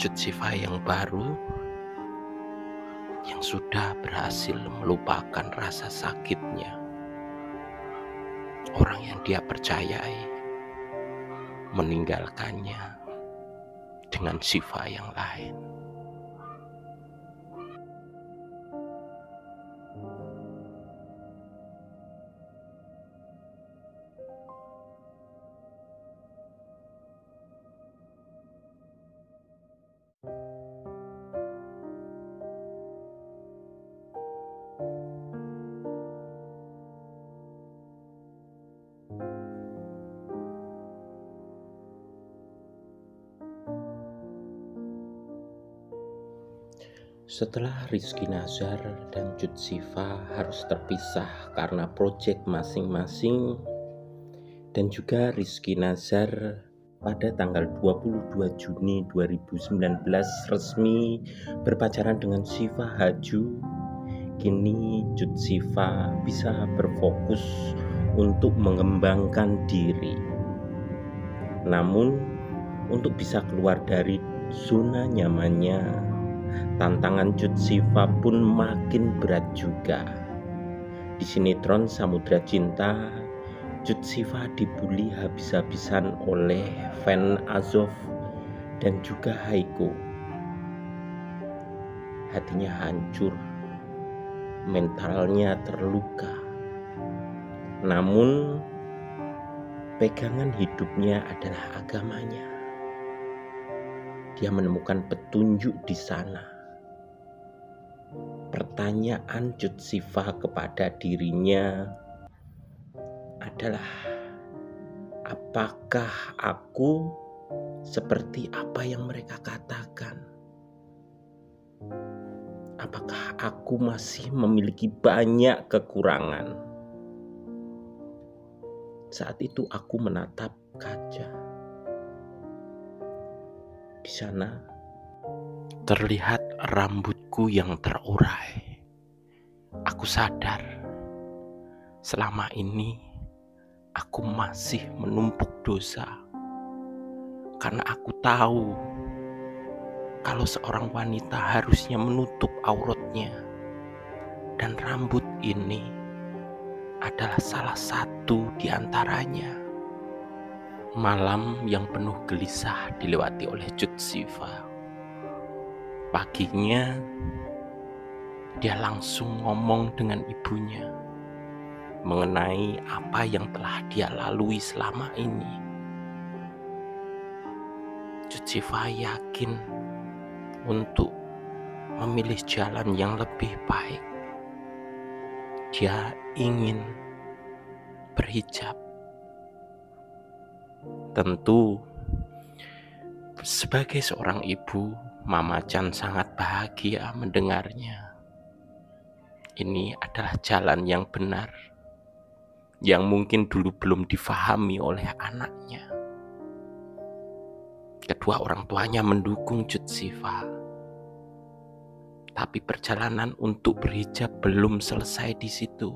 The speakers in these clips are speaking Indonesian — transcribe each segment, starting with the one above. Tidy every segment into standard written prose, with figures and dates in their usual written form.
Cut Siva yang baru yang sudah berhasil melupakan rasa sakitnya orang yang dia percayai meninggalkannya dengan Siva yang lain. Setelah Rizky Nazar dan Cut Siva harus terpisah karena proyek masing-masing, dan juga Rizky Nazar pada tanggal 22 Juni 2019 resmi berpacaran dengan Siva Haju, kini Cut Siva bisa berfokus untuk mengembangkan diri. Namun untuk bisa keluar dari zona nyamannya, tantangan Cut Siva pun makin berat juga. Di sinetron Samudra Cinta, Cut Siva dibully habis-habisan oleh fan Azov dan juga Haiko. Hatinya hancur, mentalnya terluka. Namun pegangan hidupnya adalah agamanya. Dia menemukan petunjuk di sana. Pertanyaan Cut Siva kepada dirinya adalah, apakah aku seperti apa yang mereka katakan? Apakah aku masih memiliki banyak kekurangan? Saat itu aku menatap kaca. Di sana terlihat rambutku yang terurai. Aku sadar selama ini aku masih menumpuk dosa, karena aku tahu kalau seorang wanita harusnya menutup auratnya, dan rambut ini adalah salah satu di antaranya. Malam yang penuh gelisah dilewati oleh Cut Siva. Paginya dia langsung ngomong dengan ibunya mengenai apa yang telah dia lalui selama ini. Cut Siva yakin untuk memilih jalan yang lebih baik. Dia ingin berhijab. Tentu sebagai seorang ibu, Mama Chan sangat bahagia mendengarnya. Ini adalah jalan yang benar, yang mungkin dulu belum difahami oleh anaknya. Kedua orang tuanya mendukung Cut Siva, tapi perjalanan untuk berhijab belum selesai di situ.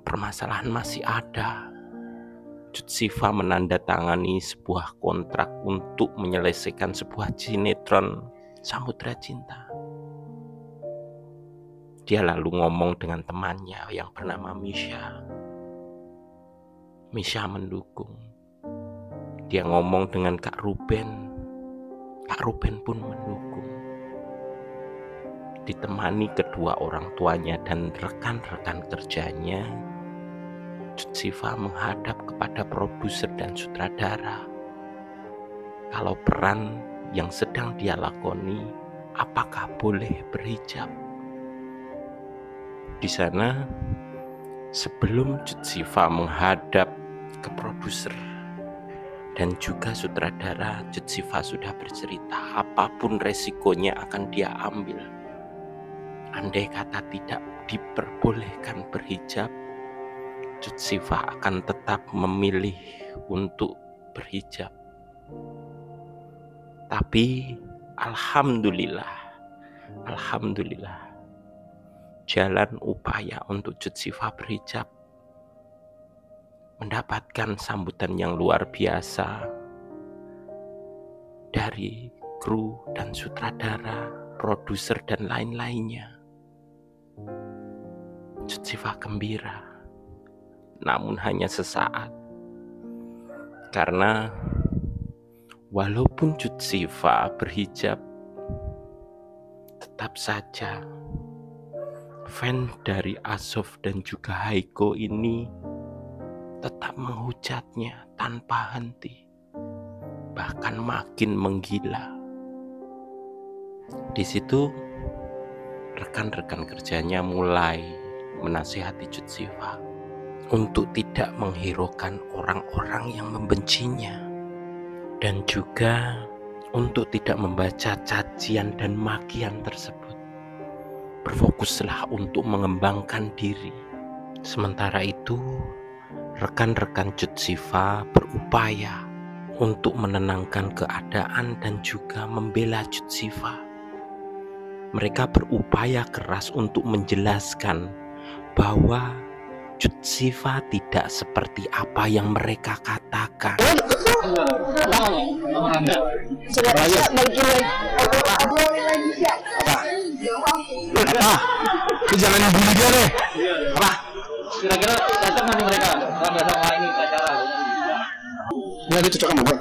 Permasalahan masih ada. Cut Siva menandatangani sebuah kontrak untuk menyelesaikan sebuah sinetron Samudra Cinta. Dia lalu ngomong dengan temannya yang bernama Misha. Misha mendukung. Dia ngomong dengan Kak Ruben. Kak Ruben pun mendukung. Ditemani kedua orang tuanya dan rekan-rekan kerjanya, Cut Siva menghadap kepada produser dan sutradara. Kalau peran yang sedang dia lakoni, apakah boleh berhijab? Di sana, sebelum Cut Siva menghadap ke produser dan juga sutradara, Cut Siva sudah bercerita apapun resikonya akan dia ambil. Andai kata tidak diperbolehkan berhijab, Cut Siva akan tetap memilih untuk berhijab. Tapi alhamdulillah, jalan upaya untuk Cut Siva berhijab mendapatkan sambutan yang luar biasa dari kru dan sutradara, produser dan lain-lainnya. Cut Siva gembira, namun hanya sesaat. Karena walaupun Cut Siva berhijab, tetap saja fan dari Azov dan juga Haiko ini tetap menghujatnya tanpa henti, bahkan makin menggila. Di situ rekan-rekan kerjanya mulai menasihati Cut Siva untuk tidak menghiraukan orang-orang yang membencinya, dan juga untuk tidak membaca cacian dan makian tersebut. Berfokuslah untuk mengembangkan diri. Sementara itu, rekan-rekan Cut Siva berupaya untuk menenangkan keadaan dan juga membela Cut Siva. Mereka berupaya keras untuk menjelaskan bahwa Cut Siva tidak seperti apa yang mereka katakan. Itu jangan bully dia deh. Apa? Kira-kira cocok nggak nih mereka? Nggak sama ini pacaran. Ini ada cocok sama gue.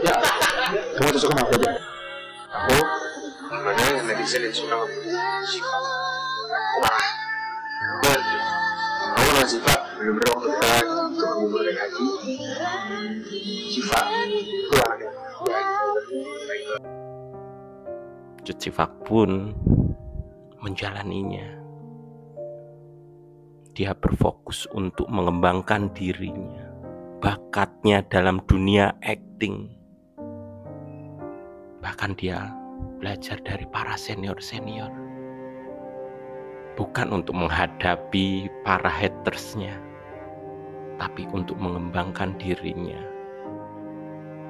Ya. Kamu cocok sama aku aja. Aku sebenarnya netizen yang suka Siva. Wah, aku dengan Siva bener-bener waktu kita ketemu dari haji. Siva itu anak yang baik. Cut Siva pun menjalaninya. Dia berfokus untuk mengembangkan dirinya, bakatnya dalam dunia akting. Bahkan dia belajar dari para senior-senior, bukan untuk menghadapi para hatersnya, tapi untuk mengembangkan dirinya.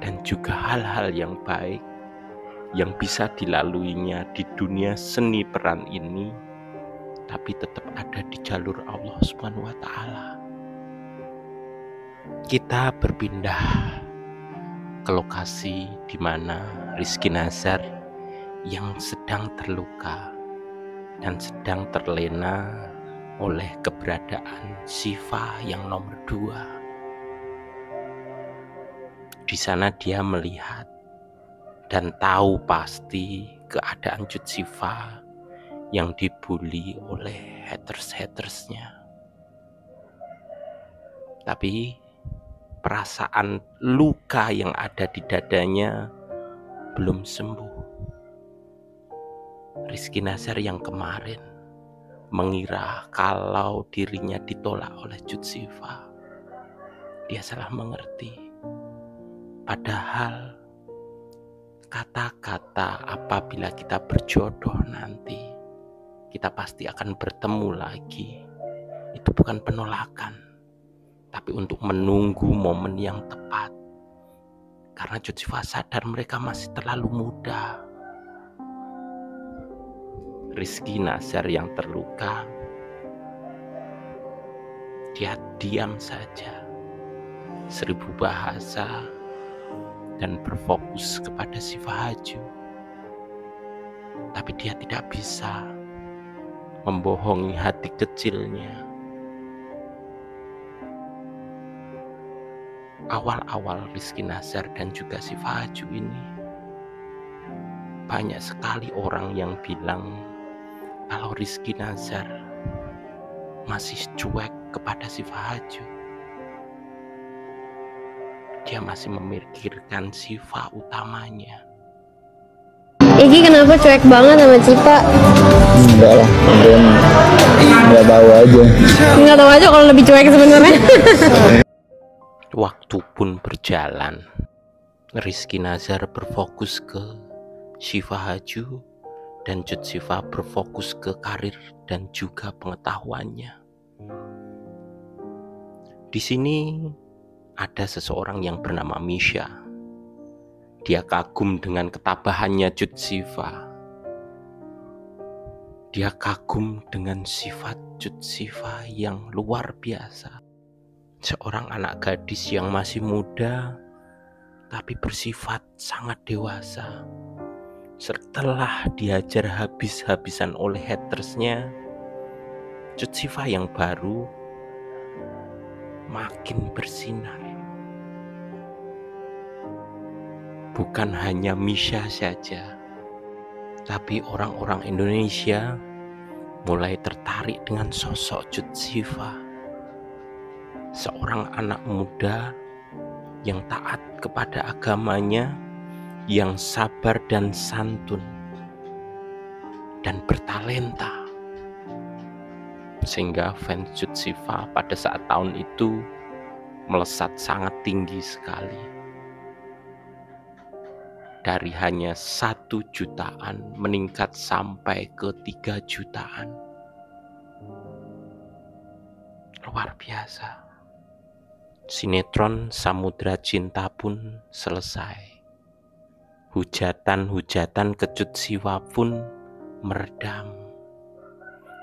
Dan juga hal-hal yang baik yang bisa dilaluinya di dunia seni peran ini, tapi tetap ada di jalur Allah Subhanahu wa Ta'ala. Kita berpindah ke lokasi di mana Rizky Nazar yang sedang terluka dan sedang terlena oleh keberadaan Siva yang nomor 2. Di sana dia melihat dan tahu pasti keadaan Cut Siva yang dibully oleh haters-hatersnya. Tapi perasaan luka yang ada di dadanya belum sembuh. Rizky Nazar yang kemarin mengira kalau dirinya ditolak oleh Cut Siva, dia salah mengerti. Padahal kata-kata apabila kita berjodoh nanti kita pasti akan bertemu lagi, itu bukan penolakan, tapi untuk menunggu momen yang tepat. Karena Cut Siva sadar mereka masih terlalu muda. Rizky Nazar yang terluka, dia diam saja, 1000 bahasa, dan berfokus kepada Siva Haju. Tapi dia tidak bisa membohongi hati kecilnya. Awal-awal Rizky Nazar dan juga Siva Haju ini, banyak sekali orang yang bilang kalau Rizky Nazar masih cuek kepada Siva Haju. Dia masih memikirkan Siva utamanya. Igi kenapa cuek banget sama Cipa? Enggak lah, mungkin nggak tahu aja. Nggak tahu aja kalau lebih cuek sebenarnya. Waktu pun berjalan, Rizky Nazar berfokus ke Siva Haju dan Cut Siva berfokus ke karir dan juga pengetahuannya. Di sini ada seseorang yang bernama Misha. Dia kagum dengan ketabahannya Cut Siva. Dia kagum dengan sifat Cut Siva yang luar biasa. Seorang anak gadis yang masih muda tapi bersifat sangat dewasa. Setelah dihajar habis-habisan oleh hatersnya, Cut Siva yang baru makin bersinar. Bukan hanya Misha saja, tapi orang-orang Indonesia mulai tertarik dengan sosok Cut Siva, seorang anak muda yang taat kepada agamanya, yang sabar dan santun, dan bertalenta. Sehingga fans Cut Siva pada saat tahun itu melesat sangat tinggi sekali. Dari hanya 1 jutaan meningkat sampai ke 3 jutaan. Luar biasa. Sinetron Samudra Cinta pun selesai. Hujatan-hujatan ke Cut Siva pun meredam.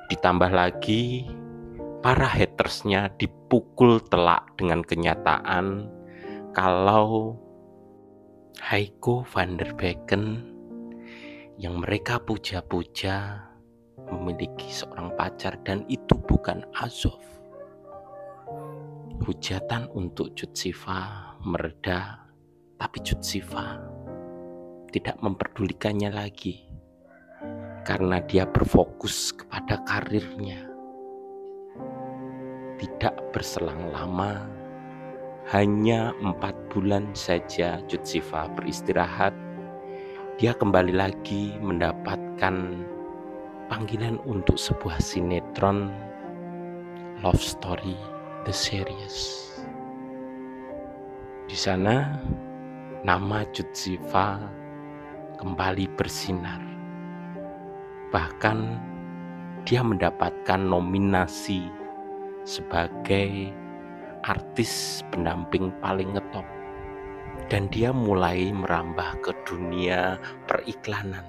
Ditambah lagi, para hatersnya dipukul telak dengan kenyataan kalau Heiko van der Beeken yang mereka puja-puja memiliki seorang pacar, dan itu bukan Azov. Hujatan untuk Cut Siva mereda, tapi Cut Siva tidak memperdulikannya lagi karena dia berfokus kepada karirnya. Tidak berselang lama, hanya 4 bulan saja Cut Siva beristirahat, dia kembali lagi mendapatkan panggilan untuk sebuah sinetron Love Story The Series. Di sana nama Cut Siva kembali bersinar. Bahkan dia mendapatkan nominasi sebagai artis pendamping paling ngetop, dan dia mulai merambah ke dunia periklanan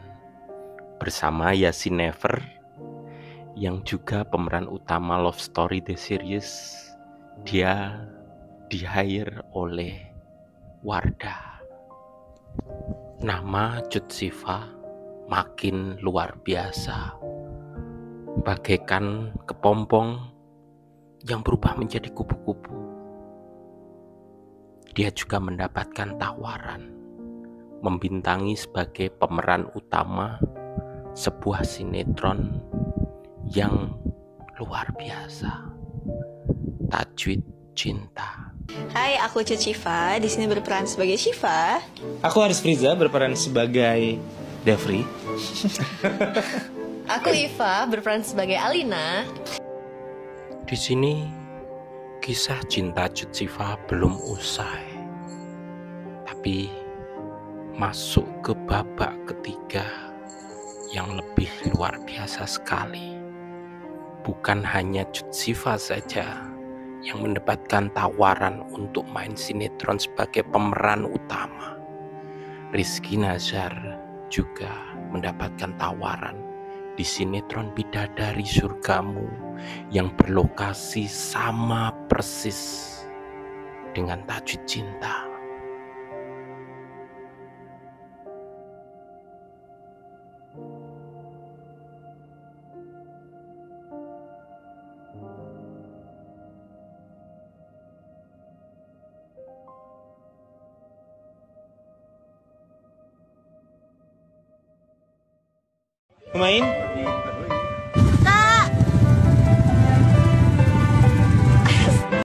bersama Yasin Never yang juga pemeran utama Love Story The Series. Dia di-hire oleh Wardah. Nama Cut Siva makin luar biasa, bagaikan kepompong yang berubah menjadi kupu-kupu. Dia juga mendapatkan tawaran membintangi sebagai pemeran utama sebuah sinetron yang luar biasa, Tajwid Cinta. Hai, aku Cut Siva, di sini berperan sebagai Shiva. Aku Haris Friza, berperan sebagai Devri. Aku Iva, berperan sebagai Alina. Di sini kisah cinta Cut Siva belum usai, tapi masuk ke babak ketiga yang lebih luar biasa sekali. Bukan hanya Cut Siva saja yang mendapatkan tawaran untuk main sinetron sebagai pemeran utama. Rizky Nazar juga mendapatkan tawaran di sinetron Bidadari Surgamu yang berlokasi sama persis dengan Tajwid Cinta. Pemain